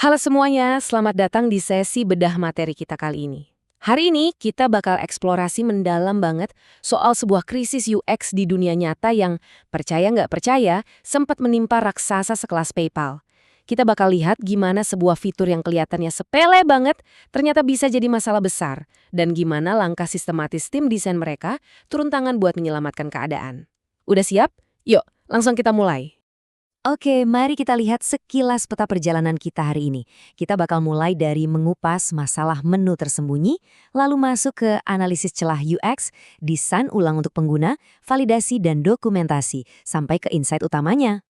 Halo semuanya, selamat datang di sesi bedah materi kita kali ini. Hari ini kita bakal eksplorasi mendalam banget soal sebuah krisis UX di dunia nyata yang, percaya nggak percaya, sempat menimpa raksasa sekelas PayPal. Kita bakal lihat gimana sebuah fitur yang kelihatannya sepele banget ternyata bisa jadi masalah besar, dan gimana langkah sistematis tim desain mereka turun tangan buat menyelamatkan keadaan. Udah siap? Yuk, langsung kita mulai. Oke, mari kita lihat sekilas peta perjalanan kita hari ini. Kita bakal mulai dari mengupas masalah menu tersembunyi, lalu masuk ke analisis celah UX, desain ulang untuk pengguna, validasi dan dokumentasi, sampai ke insight utamanya.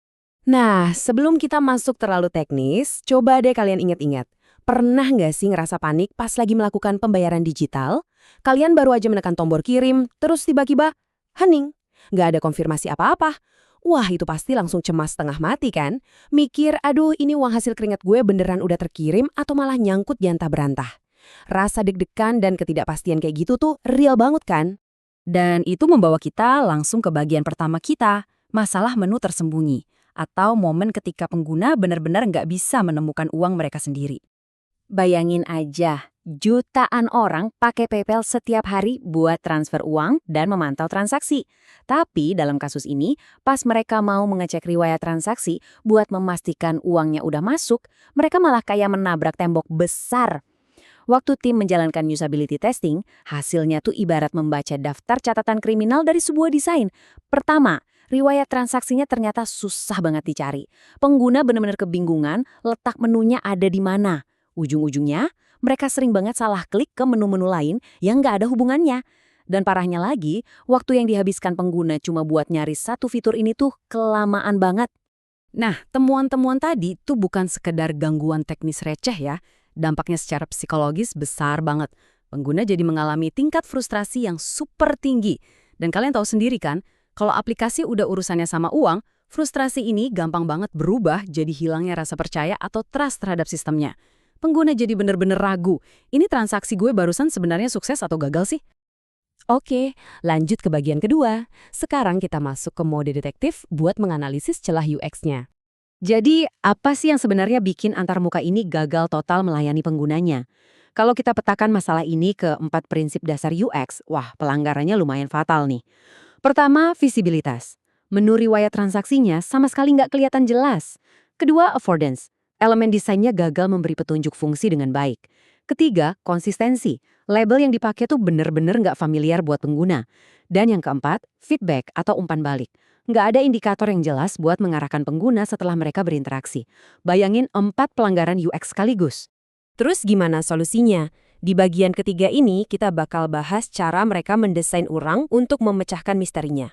Nah, sebelum kita masuk terlalu teknis, coba deh kalian ingat-ingat. Pernah nggak sih ngerasa panik pas lagi melakukan pembayaran digital? Kalian baru aja menekan tombol kirim, terus tiba-tiba, hening. Nggak ada konfirmasi apa-apa. Wah, itu pasti langsung cemas setengah mati kan? Mikir, aduh ini uang hasil keringat gue beneran udah terkirim atau malah nyangkut di antah berantah. Rasa deg-degan dan ketidakpastian kayak gitu tuh real banget kan? Dan itu membawa kita langsung ke bagian pertama kita, masalah menu tersembunyi, atau momen ketika pengguna benar-benar nggak bisa menemukan uang mereka sendiri. Bayangin aja, jutaan orang pakai PayPal setiap hari buat transfer uang dan memantau transaksi. Tapi dalam kasus ini, pas mereka mau mengecek riwayat transaksi buat memastikan uangnya udah masuk, mereka malah kayak menabrak tembok besar. Waktu tim menjalankan usability testing, hasilnya tuh ibarat membaca daftar catatan kriminal dari sebuah desain. Pertama, riwayat transaksinya ternyata susah banget dicari. Pengguna benar-benar kebingungan letak menunya ada di mana. Ujung-ujungnya, mereka sering banget salah klik ke menu-menu lain yang nggak ada hubungannya. Dan parahnya lagi, waktu yang dihabiskan pengguna cuma buat nyari satu fitur ini tuh kelamaan banget. Nah, temuan-temuan tadi tuh bukan sekedar gangguan teknis receh ya. Dampaknya secara psikologis besar banget. Pengguna jadi mengalami tingkat frustrasi yang super tinggi. Dan kalian tahu sendiri kan, kalau aplikasi udah urusannya sama uang, frustrasi ini gampang banget berubah jadi hilangnya rasa percaya atau trust terhadap sistemnya. Pengguna jadi bener-bener ragu, ini transaksi gue barusan sebenarnya sukses atau gagal sih? Oke, lanjut ke bagian kedua. Sekarang kita masuk ke mode detektif buat menganalisis celah UX-nya. Jadi, apa sih yang sebenarnya bikin antarmuka ini gagal total melayani penggunanya? Kalau kita petakan masalah ini ke 4 prinsip dasar UX, wah pelanggarannya lumayan fatal nih. Pertama, visibilitas. Menu riwayat transaksinya sama sekali nggak kelihatan jelas. Kedua, affordance. Elemen desainnya gagal memberi petunjuk fungsi dengan baik. Ketiga, konsistensi. Label yang dipakai tuh bener-bener nggak familiar buat pengguna. Dan yang keempat, feedback atau umpan balik. Nggak ada indikator yang jelas buat mengarahkan pengguna setelah mereka berinteraksi. Bayangin 4 pelanggaran UX sekaligus. Terus gimana solusinya? Di bagian ketiga ini kita bakal bahas cara mereka mendesain ulang untuk memecahkan misterinya.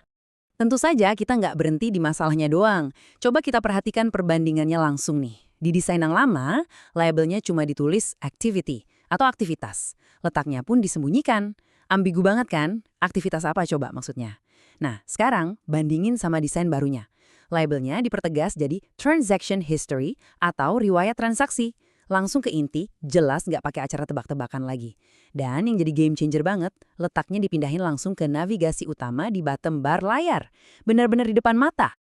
Tentu saja kita nggak berhenti di masalahnya doang. Coba kita perhatikan perbandingannya langsung nih. Di desain yang lama, labelnya cuma ditulis activity atau aktivitas. Letaknya pun disembunyikan. Ambigu banget kan? Aktivitas apa coba maksudnya? Nah, sekarang bandingin sama desain barunya. Labelnya dipertegas jadi transaction history atau riwayat transaksi. Langsung ke inti, jelas nggak pakai acara tebak-tebakan lagi. Dan yang jadi game changer banget, letaknya dipindahin langsung ke navigasi utama di bottom bar layar. Benar-benar di depan mata.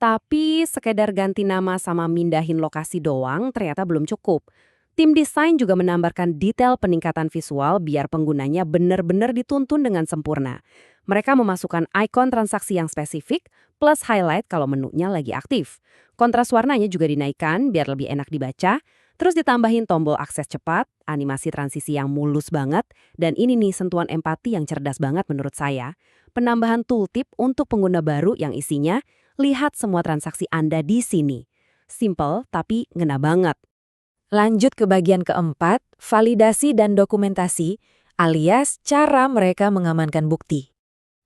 Tapi sekedar ganti nama sama mindahin lokasi doang ternyata belum cukup. Tim desain juga menambahkan detail peningkatan visual biar penggunanya benar-benar dituntun dengan sempurna. Mereka memasukkan ikon transaksi yang spesifik plus highlight kalau menunya lagi aktif. Kontras warnanya juga dinaikkan biar lebih enak dibaca. Terus ditambahin tombol akses cepat, animasi transisi yang mulus banget, dan ini nih sentuhan empati yang cerdas banget menurut saya. Penambahan tooltip untuk pengguna baru yang isinya lihat semua transaksi Anda di sini. Simple tapi ngena banget. Lanjut ke bagian keempat, validasi dan dokumentasi, alias cara mereka mengamankan bukti.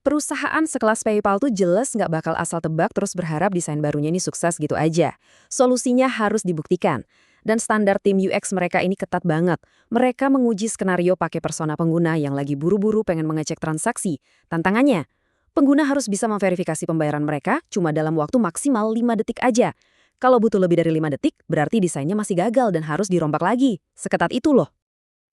Perusahaan sekelas PayPal tuh jelas nggak bakal asal tebak terus berharap desain barunya ini sukses gitu aja. Solusinya harus dibuktikan. Dan standar tim UX mereka ini ketat banget. Mereka menguji skenario pakai persona pengguna yang lagi buru-buru pengen mengecek transaksi. Tantangannya, pengguna harus bisa memverifikasi pembayaran mereka cuma dalam waktu maksimal 5 detik aja. Kalau butuh lebih dari 5 detik, berarti desainnya masih gagal dan harus dirombak lagi. Seketat itu loh.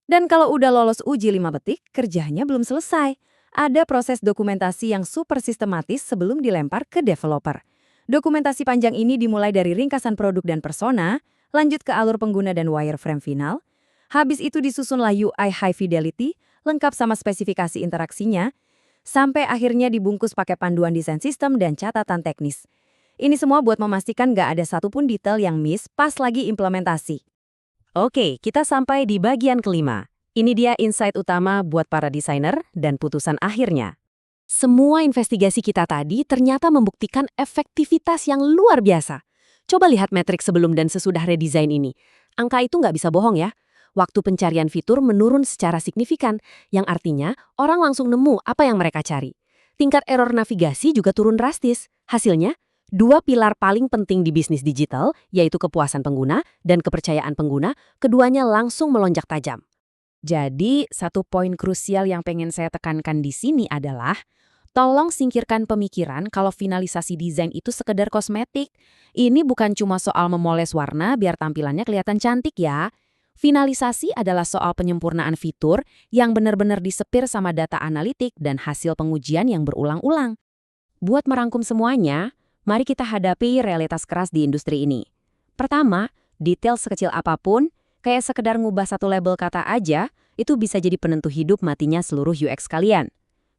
Dan kalau udah lolos uji 5 detik, kerjanya belum selesai. Ada proses dokumentasi yang super sistematis sebelum dilempar ke developer. Dokumentasi panjang ini dimulai dari ringkasan produk dan persona, lanjut ke alur pengguna dan wireframe final. Habis itu disusunlah UI High Fidelity, lengkap sama spesifikasi interaksinya, sampai akhirnya dibungkus pakai panduan desain sistem dan catatan teknis. Ini semua buat memastikan nggak ada satupun detail yang miss pas lagi implementasi. Oke, kita sampai di bagian kelima. Ini dia insight utama buat para desainer dan putusan akhirnya. Semua investigasi kita tadi ternyata membuktikan efektivitas yang luar biasa. Coba lihat metrik sebelum dan sesudah redesign ini. Angka itu nggak bisa bohong ya. Waktu pencarian fitur menurun secara signifikan, yang artinya orang langsung nemu apa yang mereka cari. Tingkat error navigasi juga turun drastis. Hasilnya, dua pilar paling penting di bisnis digital, yaitu kepuasan pengguna dan kepercayaan pengguna, keduanya langsung melonjak tajam. Jadi, satu poin krusial yang pengen saya tekankan di sini adalah, tolong singkirkan pemikiran kalau finalisasi desain itu sekedar kosmetik. Ini bukan cuma soal memoles warna biar tampilannya kelihatan cantik ya. Finalisasi adalah soal penyempurnaan fitur yang benar-benar disepir sama data analitik dan hasil pengujian yang berulang-ulang. Buat merangkum semuanya, mari kita hadapi realitas keras di industri ini. Pertama, detail sekecil apapun, kayak sekedar ngubah satu label kata aja, itu bisa jadi penentu hidup matinya seluruh UX kalian.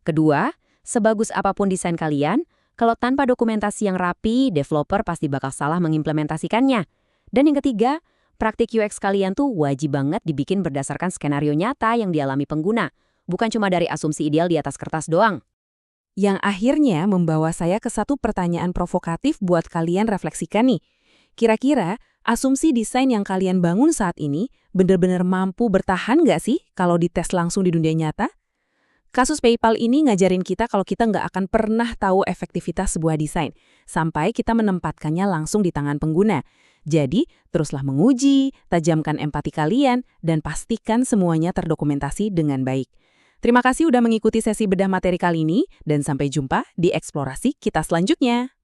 Kedua, sebagus apapun desain kalian, kalau tanpa dokumentasi yang rapi, developer pasti bakal salah mengimplementasikannya. Dan yang ketiga, praktik UX kalian tuh wajib banget dibikin berdasarkan skenario nyata yang dialami pengguna, bukan cuma dari asumsi ideal di atas kertas doang. Yang akhirnya membawa saya ke satu pertanyaan provokatif buat kalian refleksikan nih. Kira-kira, asumsi desain yang kalian bangun saat ini benar-benar mampu bertahan nggak sih kalau dites langsung di dunia nyata? Kasus PayPal ini ngajarin kita kalau kita nggak akan pernah tahu efektivitas sebuah desain, sampai kita menempatkannya langsung di tangan pengguna. Jadi, teruslah menguji, tajamkan empati kalian, dan pastikan semuanya terdokumentasi dengan baik. Terima kasih udah mengikuti sesi bedah materi kali ini, dan sampai jumpa di eksplorasi kita selanjutnya.